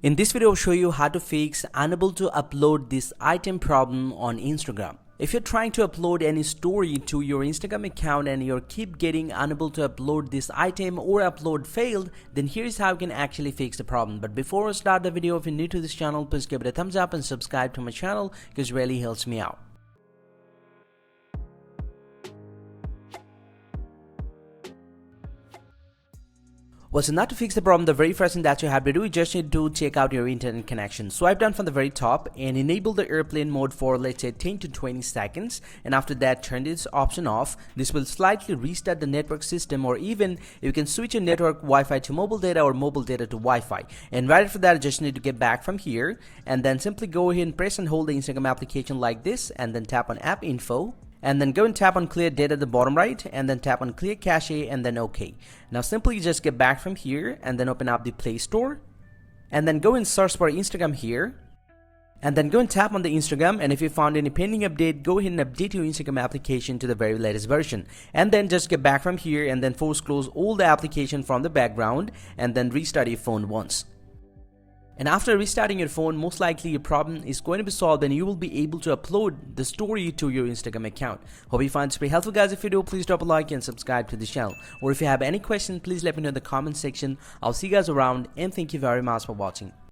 In this video, I'll show you how to fix unable to upload this item problem on Instagram. If you're trying to upload any story to your Instagram account and you keep getting unable to upload this item or upload failed, then here's how you can actually fix the problem. But before I start the video, if you're new to this channel, please give it a thumbs up and subscribe to my channel because it really helps me out. Well, so now to fix the problem, the very first thing that you have to do is just need to check out your internet connection. Swipe down from the very top and enable the airplane mode for, let's say, 10 to 20 seconds. And after that, turn this option off. This will slightly restart the network system, or even you can switch your network Wi-Fi to mobile data or mobile data to Wi-Fi. And right after that, you just need to get back from here and then simply go ahead and press and hold the Instagram application like this and then tap on app info. And then go and tap on clear data at the bottom right and then tap on clear cache and then OK. Now simply just get back from here and then open up the Play Store and then go and search for Instagram here and then go and tap on the Instagram, and if you found any pending update, go ahead and update your Instagram application to the very latest version. And then just get back from here and then force close all the application from the background and then restart your phone once. And after restarting your phone, most likely your problem is going to be solved and you will be able to upload the story to your Instagram account. Hope you find this very helpful, guys. If you do, please drop a like and subscribe to the channel. Or if you have any questions, please let me know in the comment section. I'll see you guys around, and thank you very much for watching.